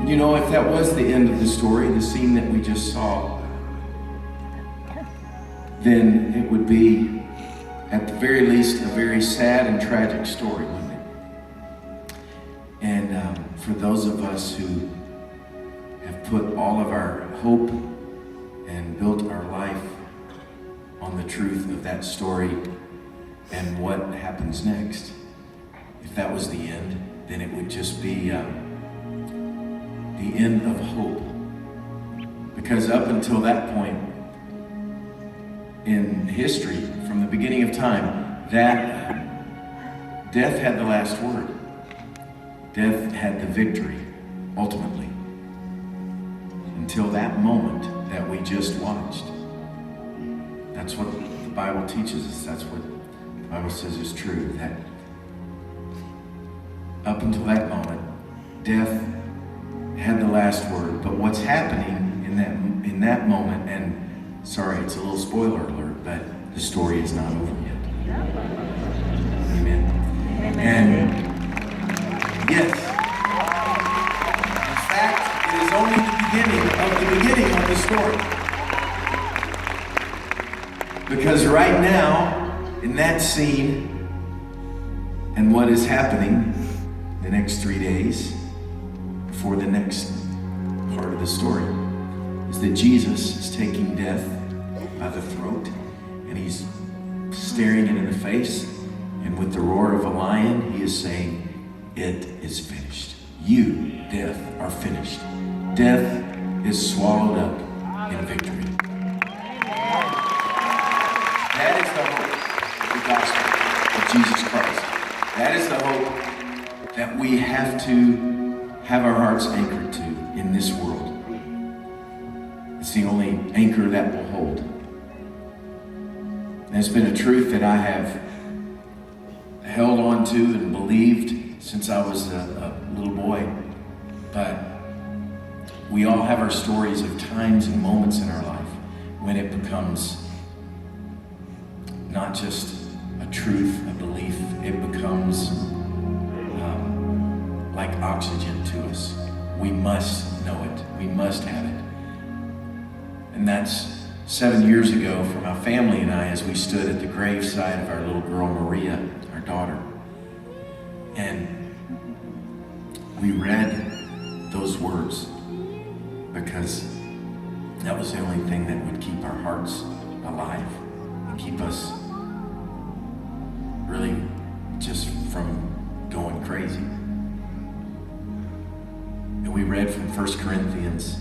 You know, if that was the end of the story, the scene that we just saw, then it would be, at the very least, a very sad and tragic story, wouldn't it? And for those of us who have put all of our hope and built our life on the truth of that story and what happens next, if that was the end, then it would just be the end of hope. Because up until that point in history, from the beginning of time, that death had the last word. Death had the victory, ultimately. Until that moment that we just watched. That's what the Bible teaches us. That's what the Bible says is true. That up until that moment, death had the last word. But what's happening in that moment, and sorry, it's a little spoiler alert, but the story is not over yet. Amen. And yes, in fact, it is only the beginning of the story. Because right now, in that scene, and what is happening the next 3 days before the next part of the story, is that Jesus is taking death by the throat, and he's staring it in the face, and with the roar of a lion, he is saying, "It is finished. You, death, are finished. Death is swallowed up in victory." That is the hope of the gospel of Jesus Christ. That is the hope that we have to have our hearts anchored to in this world. It's the only anchor that will hold. And it's been a truth that I have held on to and believed since I was a little boy. But we all have our stories of times and moments in our life when it becomes not just a truth, a belief, it becomes like oxygen to us. We must know it. We must have it. And that's 7 years ago for my family and I, as we stood at the graveside of our little girl Maria, our daughter. And we read those words because that was the only thing that would keep our hearts alive and keep us really just from going crazy. And we read from 1 Corinthians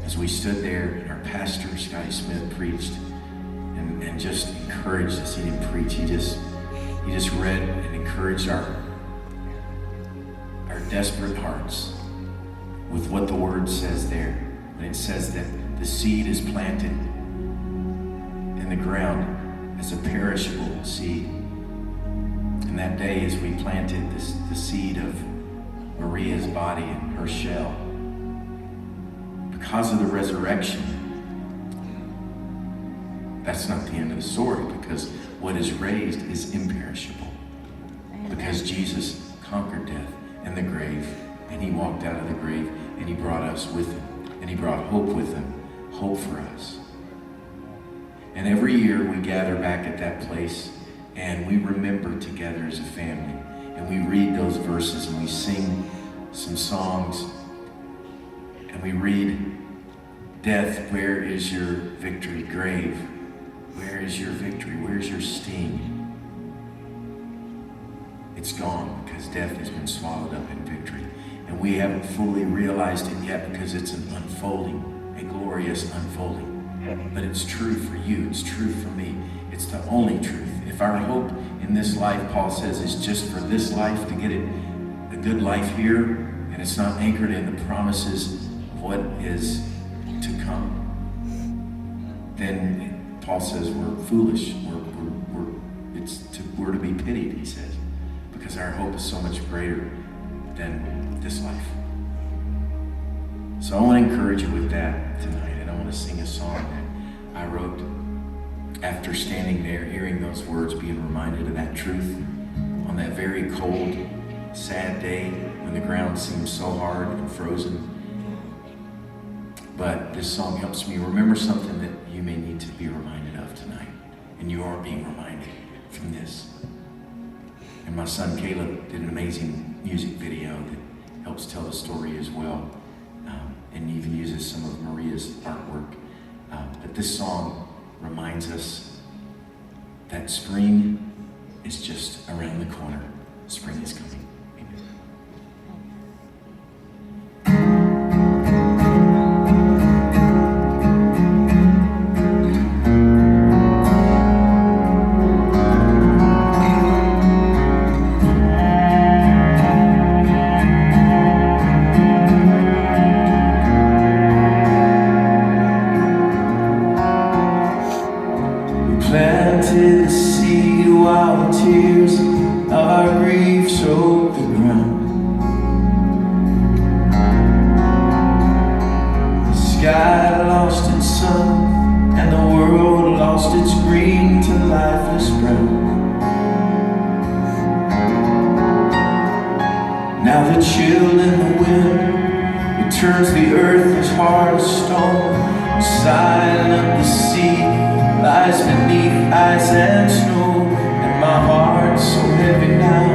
as we stood there, and our pastor, Scotty Smith, preached and just encouraged us. He didn't preach, he just read and encouraged our desperate hearts with what the word says there. And it says that the seed is planted in the ground as a perishable seed. And that day, as we planted the seed of Maria's body and her shell, because of the resurrection, that's not the end of the story, because what is raised is imperishable. Because Jesus conquered death and the grave, and he walked out of the grave, and he brought us with him, and he brought hope with him, hope for us. And every year we gather back at that place, and we remember together as a family, and we read those verses, and we sing some songs, and we read, "Death, where is your victory? Grave, where is your victory? Where's your sting?" It's gone because death has been swallowed up in victory. And we haven't fully realized it yet because it's an unfolding, a glorious unfolding. But it's true for you, it's true for me. It's the only truth. If our hope in this life, Paul says, is just for this life, to get it, a good life here, and it's not anchored in the promises of what is to come, then Paul says we're foolish. We're to be pitied, he says, because our hope is so much greater than this life. So I want to encourage you with that tonight, and I want to sing a song that I wrote after standing there, hearing those words, being reminded of that truth on that very cold, sad day when the ground seemed so hard and frozen, But this song helps me remember something that you may need to be reminded of tonight. And you are being reminded from this. And my son Caleb did an amazing music video that helps tell the story as well. And even uses some of Maria's artwork. But this song reminds us that spring is just around the corner. Spring is coming. Planted the seed while the tears of our grief soaked the ground. The sky lost its sun, and the world lost its green to lifeless brown. Now the chill in the wind, it turns the earth as hard as stone. The silent the sea lies beneath ice and snow, and my heart's so heavy now.